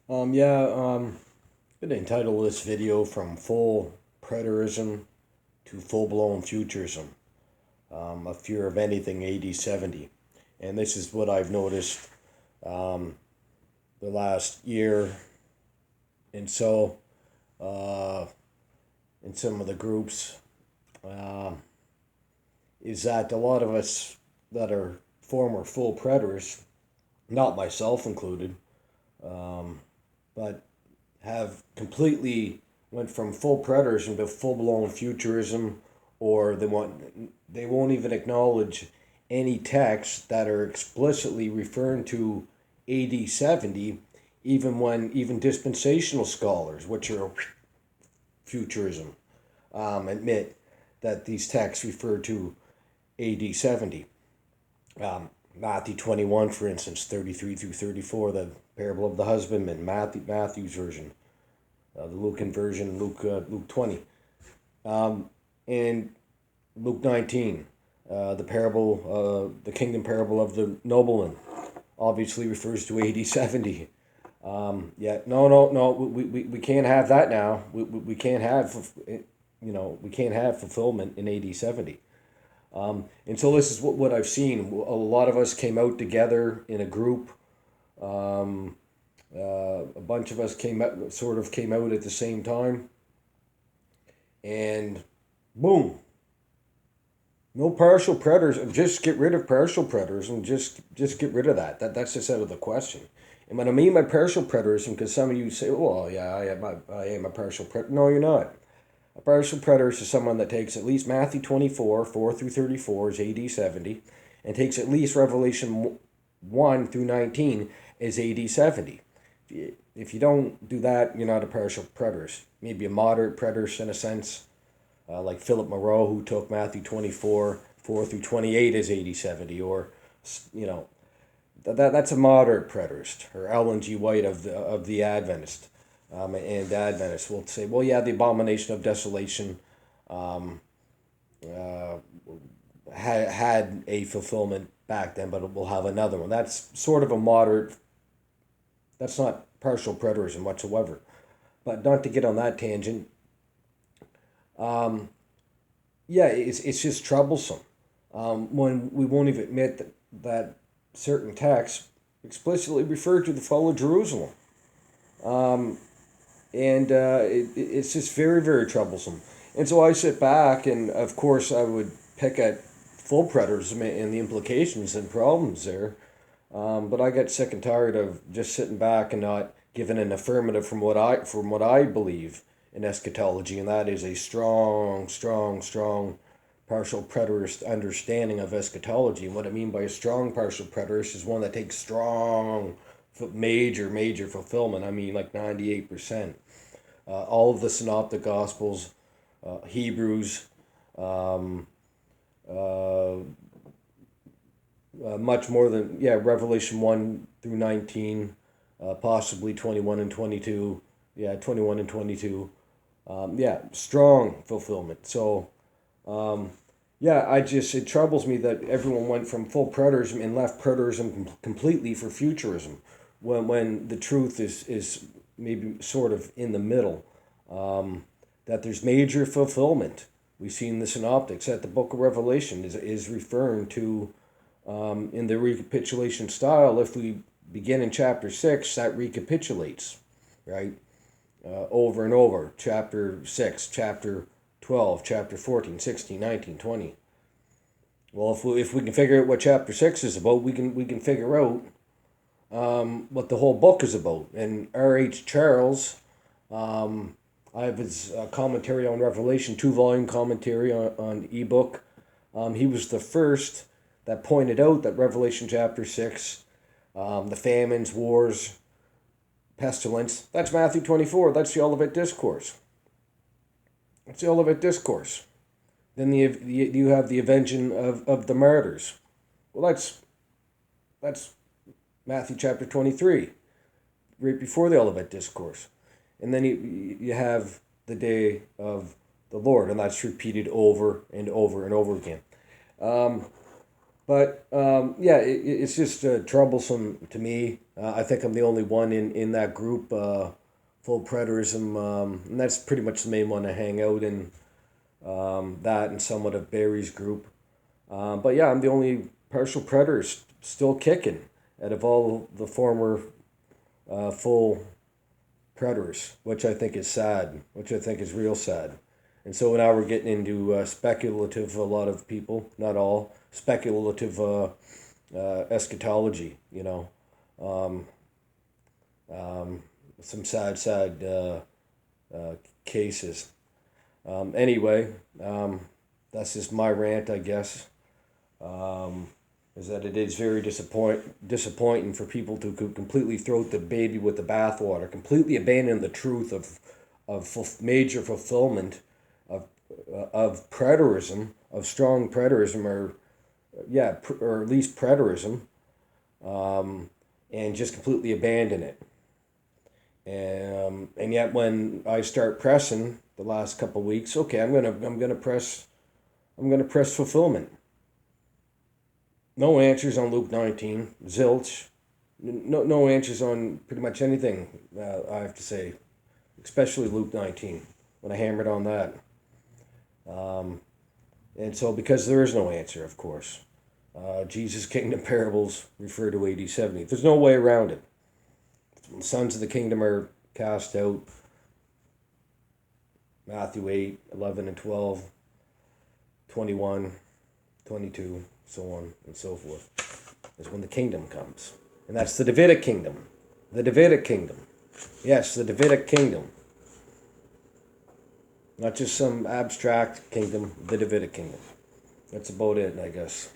I'm gonna entitle this video From Full Preterism to Full-Blown Futurism, a fear of anything AD 70. And this is what I've noticed um, the last year and so uh, in some of the groups uh, is that a lot of us that are former full preterists, not myself included, um, but have completely went from full preterism to full blown futurism, or they won't even acknowledge any texts that are explicitly referring to AD 70, even dispensational scholars, which are futurism, admit that these texts refer to AD 70. Matthew 21, for instance, 33 through 34, the parable of the husbandman, Matthew's version, the Lucan version, Luke 20, and Luke 19, the kingdom parable of the nobleman, obviously refers to AD 70. Yeah, no, we can't have that now. We can't have, we can't have fulfillment in AD 70. And so this is what I've seen. A lot of us came out together in a group. A bunch of us came out at the same time, and boom, no partial predators. Just get rid of partial predators and just get rid of that. That's just out of the question. And when I mean by partial preterism, because some of you say, "Well, yeah, I am a partial predator." No, you're not. A partial preterist is someone that takes at least Matthew 24, 4 through 34 is AD 70, and takes at least Revelation 1 through 19 is AD 70. If you don't do that, you're not a partial preterist. Maybe a moderate preterist in a sense, like Philip Moreau, who took Matthew 24, 4 through 28 as AD 70, or, you know, that's a moderate preterist, or Ellen G. White of the Adventist. And Adventists will say, well, yeah, the abomination of desolation uh, had a fulfillment back then, but it will have another one. That's sort of a moderate, that's not partial preterism whatsoever. But not to get on that tangent, um, yeah, it's just troublesome when we won't even admit that certain texts explicitly refer to the fall of Jerusalem. Um, and it's just very, very troublesome. And so I sit back, and of course, I would pick at full preterism and the implications and problems there. But I get sick and tired of just sitting back and not giving an affirmative from what I believe in eschatology, and that is a strong, strong, strong partial preterist understanding of eschatology. And what I mean by a strong partial preterist is one that takes strong, major fulfillment. I mean, like 98%. All of the synoptic gospels, Hebrews, um, uh, much more than, yeah, Revelation 1 through 19, possibly 21 and 22. Yeah, 21 and 22. Yeah, strong fulfillment. So, um, yeah, it troubles me that everyone went from full preterism and left preterism completely for futurism, when the truth is maybe sort of in the middle. That there's major fulfillment. We've seen the synoptics that the book of Revelation is referring to, in the recapitulation style. If we begin in chapter 6, that recapitulates, right? Over and over. Chapter 6, chapter 12, chapter 14, 16, 19, 20. Well, if we can figure out what chapter 6 is about, we can figure out what the whole book is about. And R.H. Charles, I have his commentary on Revelation, 2 volume commentary on ebook. He was the first that pointed out that Revelation chapter 6, the famines, wars, pestilence, that's Matthew 24. That's the Olivet Discourse. That's the Olivet Discourse. Then you have the avenging of the martyrs. Well, that's Matthew chapter 23, right before the Olivet Discourse. And then you have the day of the Lord, and that's repeated over and over and over again. Um, But yeah, it's just troublesome to me. I think I'm the only one in that group, full preterism, and that's pretty much the main one I hang out in. That and somewhat of Barry's group. But yeah, I'm the only partial preterist still kicking out of all the former full preterists, which I think is sad, which I think is real sad. And so now we're getting into speculative, a lot of people, not all, speculative eschatology, um, some sad cases. Anyway, that's just my rant, I guess. Um, is that it is very disappointing for people to completely throw the baby with the bathwater, completely abandon the truth of major fulfillment of preterism, of strong preterism, or yeah, or at least preterism, and just completely abandon it. And yet when I start pressing the last couple of weeks, okay, I'm gonna press fulfillment. No answers on Luke 19, zilch. No answers on pretty much anything. I have to say, especially Luke 19 when I hammered on that. Um, and so because there is no answer, of course, Jesus' kingdom parables refer to AD 70. There's no way around it. The sons of the kingdom are cast out. Matthew 8, 11 and 12, 21, 22, so on and so forth, is when the kingdom comes. And that's the Davidic kingdom. The Davidic kingdom. Yes, the Davidic kingdom. Not just some abstract kingdom, the Davidic kingdom. That's about it, I guess.